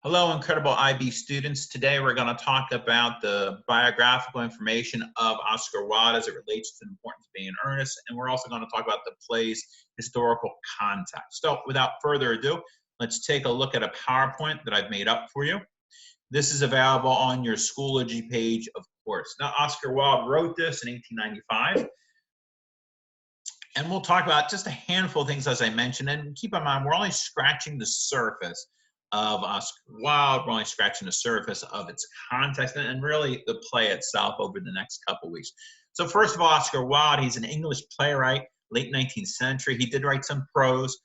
Hello, incredible IB students. Today we're going to talk about the biographical information of Oscar Wilde as it relates to the importance of being earnest, and we're also going to talk about the play's historical context. So without further ado, let's take a look at a PowerPoint that I've made up for you. This is available on your Schoology page, of course. Now, Oscar Wilde wrote this in 1895. And we'll talk about just a handful of things, as I mentioned. And keep in mind, we're only scratching the surface of Oscar Wilde. We're only scratching the surface of its context and really the play itself over the next couple of weeks. So first of all, Oscar Wilde, he's an English playwright, late 19th century. He did write some prose.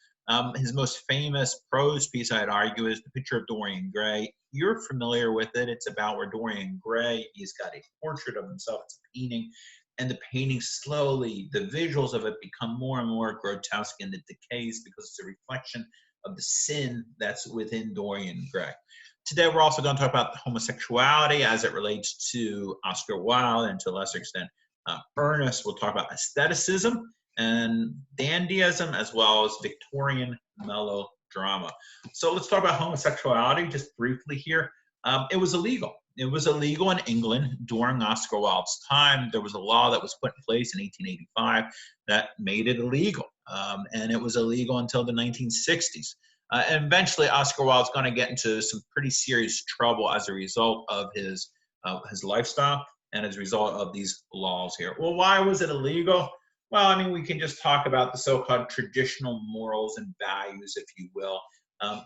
His most famous prose piece, I'd argue, is The Picture of Dorian Gray. You're familiar with it. It's about where Dorian Gray, he's got a portrait of himself. It's a painting. And the painting slowly, the visuals of it become more and more grotesque, and it decays because it's a reflection of the sin that's within Dorian Gray. Today, we're also going to talk about homosexuality as it relates to Oscar Wilde and to a lesser extent, Ernest. We'll talk about aestheticism and dandyism as well as Victorian melodrama. So let's talk about homosexuality just briefly here. It was illegal. It was illegal in England during Oscar Wilde's time. There was a law that was put in place in 1885 that made it illegal. And it was illegal until the 1960s. And eventually, Oscar Wilde's going to get into some pretty serious trouble as a result of his lifestyle and as a result of these laws here. Well, why was it illegal? Well, I mean, we can just talk about the so-called traditional morals and values, if you will,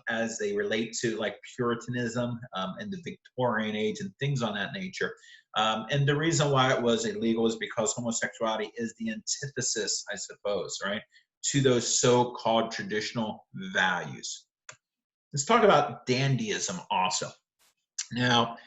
as they relate to like Puritanism and the Victorian age and things on that nature. And the reason why it was illegal is because homosexuality is the antithesis, I suppose, right, to those so-called traditional values. Let's talk about dandyism also. Now,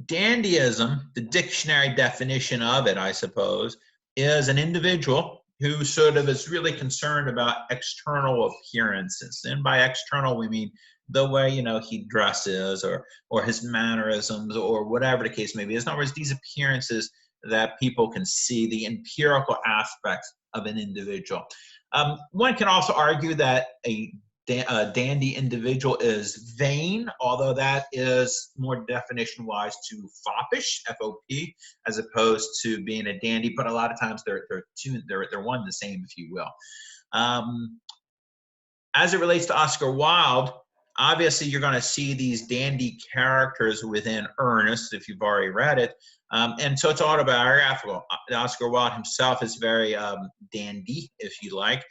dandyism, the dictionary definition of it, I suppose, is an individual who sort of is really concerned about external appearances. And by external, we mean the way, he dresses or his mannerisms or whatever the case may be. In other words, these appearances that people can see, the empirical aspects of an individual. One can also argue that a dandy individual is vain, although that is more definition-wise to foppish, F-O-P, as opposed to being a dandy. But a lot of times they're one and the same, if you will. As it relates to Oscar Wilde, obviously you're going to see these dandy characters within Ernest, if you've already read it. And so it's autobiographical. Oscar Wilde himself is very dandy, if you like.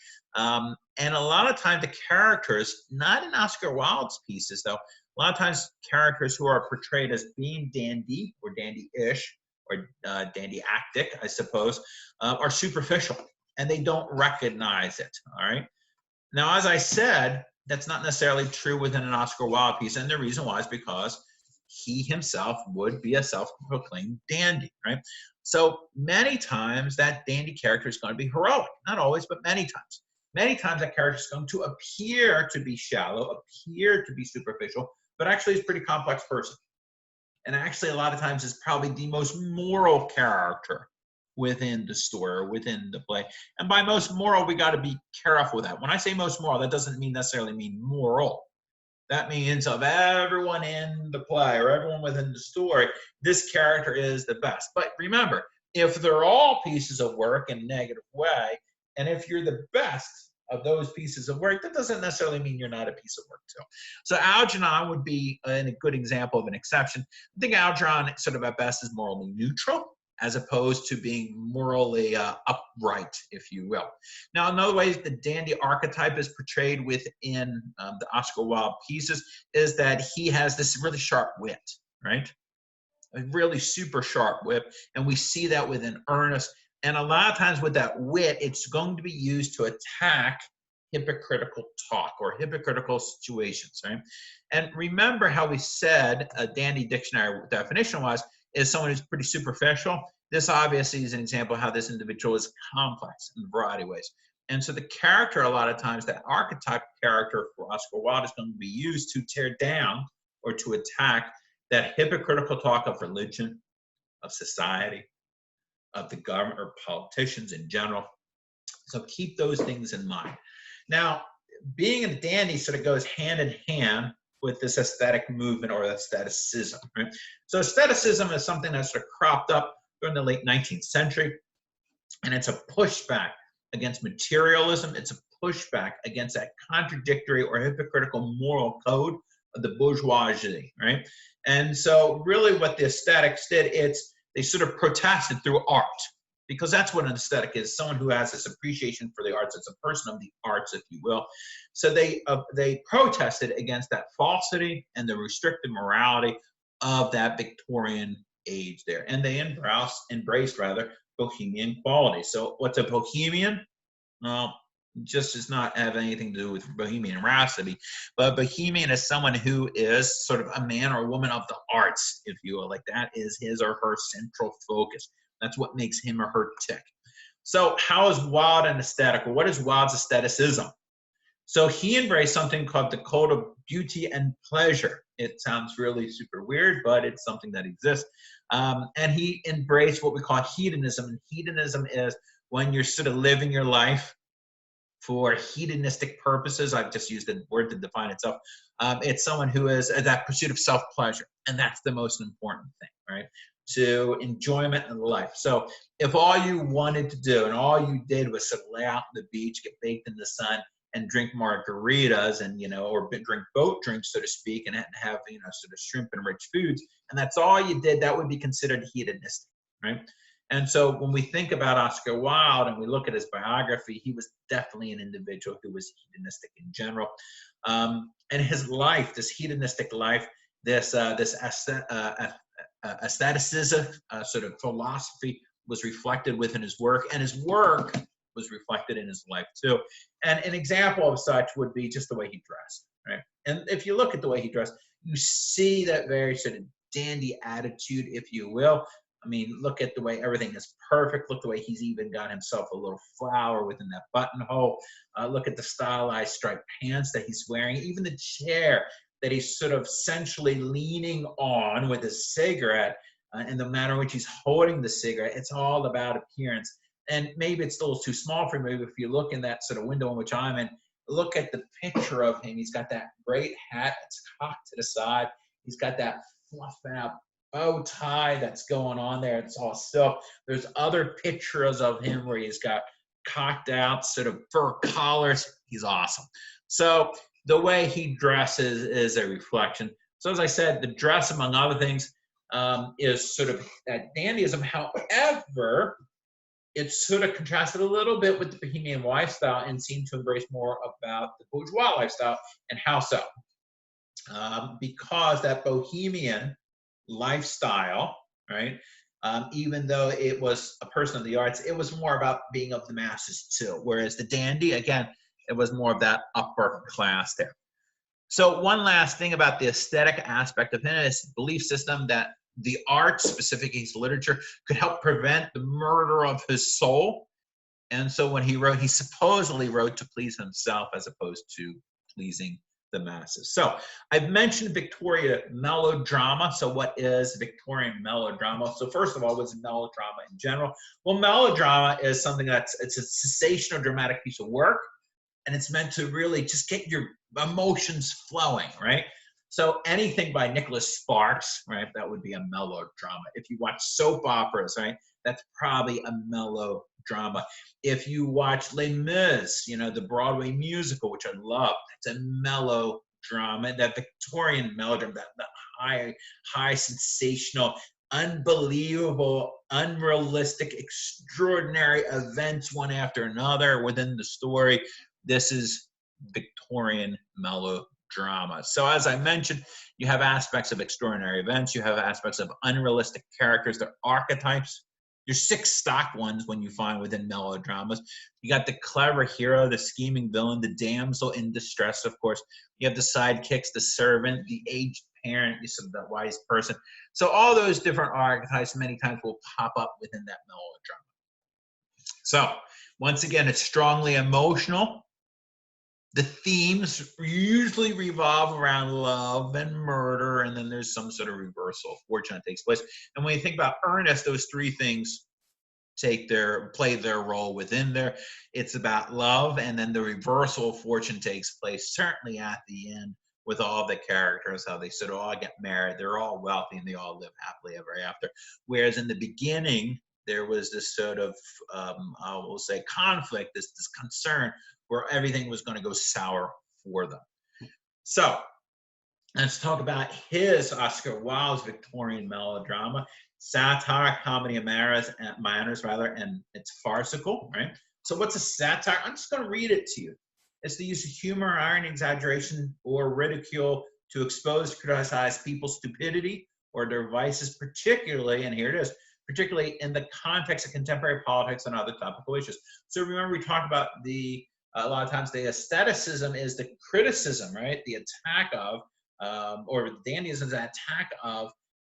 And a lot of times the characters, not in Oscar Wilde's pieces though, a lot of times characters who are portrayed as being dandy or dandy-ish or dandy-actic, I suppose, are superficial and they don't recognize it, all right? Now, as I said, that's not necessarily true within an Oscar Wilde piece, and the reason why is because he himself would be a self-proclaimed dandy, right? So many times that dandy character is going to be heroic, not always, but many times. Many times that character is going to appear to be shallow, appear to be superficial, but actually is a pretty complex person. And actually a lot of times is probably the most moral character within the story or within the play. And by most moral, we got to be careful with that. When I say most moral, that doesn't necessarily mean moral. That means of everyone in the play or everyone within the story, this character is the best. But remember, if they're all pieces of work in a negative way, and if you're the best of those pieces of work, that doesn't necessarily mean you're not a piece of work too. So Algernon would be a good example of an exception. I think Algernon sort of at best is morally neutral as opposed to being morally upright, if you will. Now, another way the dandy archetype is portrayed within the Oscar Wilde pieces is that he has this really sharp wit, right? A really super sharp wit, and we see that within Ernest. And a lot of times with that wit, it's going to be used to attack hypocritical talk or hypocritical situations, right? And remember how we said a dandy dictionary definition-wise is someone who's pretty superficial. This obviously is an example of how this individual is complex in a variety of ways. And so the character, a lot of times, that archetype character for Oscar Wilde is going to be used to tear down or to attack that hypocritical talk of religion, of society, of the government or politicians in general. So keep those things in mind. Now, being a dandy sort of goes hand in hand with this aesthetic movement or aestheticism, right? So aestheticism is something that sort of cropped up during the late 19th century, and it's a pushback against materialism. It's a pushback against that contradictory or hypocritical moral code of the bourgeoisie, right? And so really what the aesthetics did, they sort of protested through art, because that's what an aesthetic is, someone who has this appreciation for the arts. It's a person of the arts, if you will. So they protested against that falsity and the restrictive morality of that Victorian age there. And they embraced bohemian quality. So what's a bohemian? Well, just does not have anything to do with bohemian rhapsody, but bohemian is someone who is sort of a man or a woman of the arts, if you will. Like that is his or her central focus. That's what makes him or her tick. So how is Wilde an aesthetic? Well, what is Wilde's aestheticism? So he embraced something called the code of beauty and pleasure. It sounds really super weird, but it's something that exists. And he embraced what we call hedonism. And hedonism is when you're sort of living your life for hedonistic purposes. I've just used the word to define itself. It's someone who is that pursuit of self-pleasure. And that's the most important thing, right? To enjoyment in life. So if all you wanted to do and all you did was sort of lay out on the beach, get baked in the sun, and drink margaritas and, or drink boat drinks, so to speak, and have, sort of shrimp and rich foods, and that's all you did, that would be considered hedonistic, right? And so when we think about Oscar Wilde and we look at his biography, he was definitely an individual who was hedonistic in general. And his life, this hedonistic life, this aestheticism sort of philosophy was reflected within his work, and his work was reflected in his life too. And an example of such would be just the way he dressed, right? And if you look at the way he dressed, you see that very sort of dandy attitude, if you will. I mean, look at the way everything is perfect. Look the way he's even got himself a little flower within that buttonhole. Look at the stylized striped pants that he's wearing. Even the chair that he's sort of sensually leaning on with his cigarette, and the manner in which he's holding the cigarette, it's all about appearance. And maybe it's a little too small for me, but if you look in that sort of window in which I'm in, look at the picture of him. He's got that great hat that's cocked to the side. He's got that fluffed out bow tie that's going on there. It's all silk. There's other pictures of him where he's got cocked out sort of fur collars. He's awesome. So the way he dresses is a reflection. So as I said, the dress, among other things, is sort of that dandyism. However, it's sort of contrasted a little bit with the bohemian lifestyle and seemed to embrace more about the bourgeois lifestyle. And how so? Because that bohemian lifestyle, right, even though it was a person of the arts, it was more about being of the masses too. Whereas the dandy, again, it was more of that upper class there. So one last thing about the aesthetic aspect of his belief system, that the arts, specifically his literature, could help prevent the murder of his soul. And so when he wrote, he supposedly wrote to please himself as opposed to pleasing the masses. So I've mentioned Victorian melodrama. So what is Victorian melodrama? So first of all, what's melodrama in general? Well, melodrama is something it's a sensational dramatic piece of work, and it's meant to really just get your emotions flowing, right? So anything by Nicholas Sparks, right, that would be a melodrama. If you watch soap operas, right, that's probably a melodrama. If you watch Les Mis, the Broadway musical, which I love, that's a melodrama. That Victorian melodrama, that high sensational, unbelievable, unrealistic, extraordinary events one after another within the story. This is Victorian melodrama. So as I mentioned, you have aspects of extraordinary events. You have aspects of unrealistic characters. They're archetypes. There's 6 stock ones when you find within melodramas. You got the clever hero, the scheming villain, the damsel in distress, of course. You have the sidekicks, the servant, the aged parent, the wise person. So all those different archetypes many times will pop up within that melodrama. So once again, it's strongly emotional. The themes usually revolve around love and murder, and then there's some sort of reversal of fortune that takes place. And when you think about Ernest, those 3 things play their role within there. It's about love, and then the reversal of fortune takes place certainly at the end with all the characters, how they sort of all get married, they're all wealthy, and they all live happily ever after. Whereas in the beginning, there was this sort of, I will say, conflict, this concern where everything was going to go sour for them. So let's talk about his Oscar Wilde's Victorian melodrama, satire, comedy, and manners, and it's farcical, right? So what's a satire? I'm just going to read it to you. It's the use of humor, irony, exaggeration, or ridicule to expose, criticize people's stupidity or their vices, particularly, and here it is, particularly in the context of contemporary politics and other topical issues. So remember, we talked about a lot of times the aestheticism is the criticism, right? The attack of, or dandyism is an attack of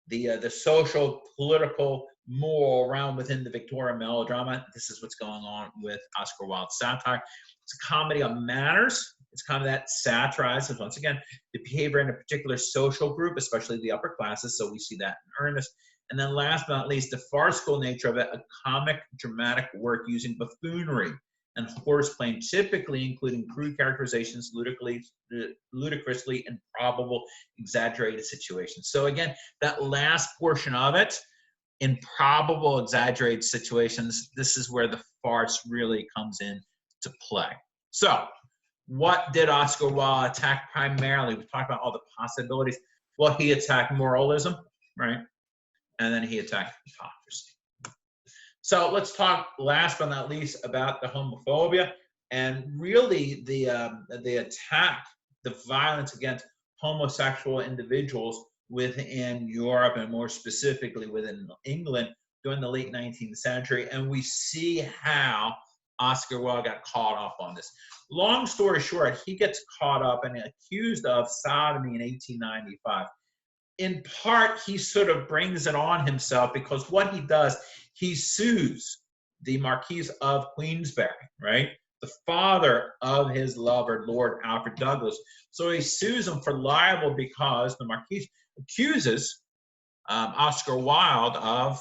the social, political, moral realm within the Victorian melodrama. This is what's going on with Oscar Wilde's satire. It's a comedy of manners. It's kind of that satirizes, once again, the behavior in a particular social group, especially the upper classes. So we see that in earnest. And then last but not least, the farcical nature of it, a comic, dramatic work using buffoonery and horseplay, typically including crude characterizations, ludicrously improbable, exaggerated situations. So again, that last portion of it, improbable, exaggerated situations, this is where the farce really comes in to play. So what did Oscar Wilde attack primarily? We talked about all the possibilities. Well, he attacked moralism, right? And then he attacked hypocrisy. So let's talk last but not least about the homophobia and really the attack, the violence against homosexual individuals within Europe and more specifically within England during the late 19th century. And we see how Oscar Wilde got caught up on this. Long story short, he gets caught up and accused of sodomy in 1895. In part, he sort of brings it on himself because what he does, he sues the Marquis of Queensberry, right? The father of his lover, Lord Alfred Douglas. So he sues him for libel because the Marquis accuses Oscar Wilde of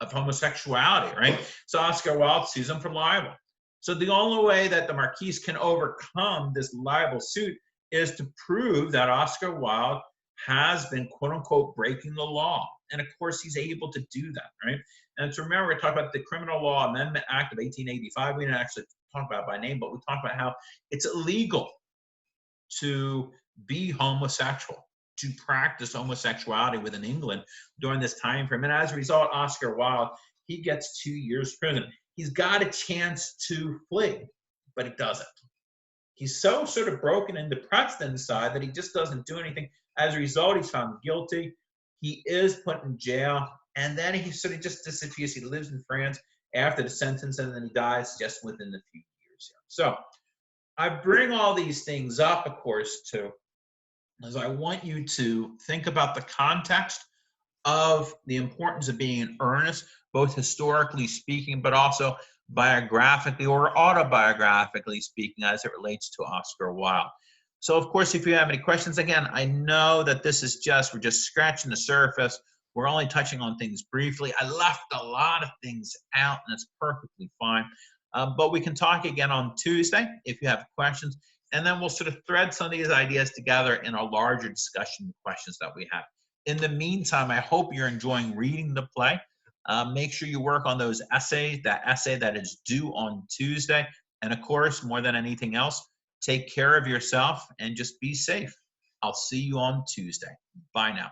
homosexuality, right? So Oscar Wilde sues him for libel. So the only way that the Marquis can overcome this libel suit is to prove that Oscar Wilde has been, quote unquote, breaking the law. And of course, he's able to do that, right? And to remember, we talked about the Criminal Law Amendment Act of 1885. We didn't actually talk about it by name, but we talked about how it's illegal to be homosexual, to practice homosexuality within England during this time frame. And as a result, Oscar Wilde, he gets 2 years prison. He's got a chance to flee, but he doesn't. He's so sort of broken and depressed inside that he just doesn't do anything. As a result, he's found guilty. He is put in jail, and then he sort of just disappears. He lives in France after the sentence, and then he dies just within a few years here. So I bring all these things up, of course, too, as I want you to think about the context of the importance of being in earnest, both historically speaking, but also biographically or autobiographically speaking as it relates to Oscar Wilde. So of course, if you have any questions, again, I know that this is we're just scratching the surface. We're only touching on things briefly. I left a lot of things out, and it's perfectly fine. But we can talk again on Tuesday if you have questions, and then we'll sort of thread some of these ideas together in a larger discussion questions that we have. In the meantime, I hope you're enjoying reading the play. Make sure you work on those essays, that essay that is due on Tuesday. And of course, more than anything else, take care of yourself and just be safe. I'll see you on Tuesday. Bye now.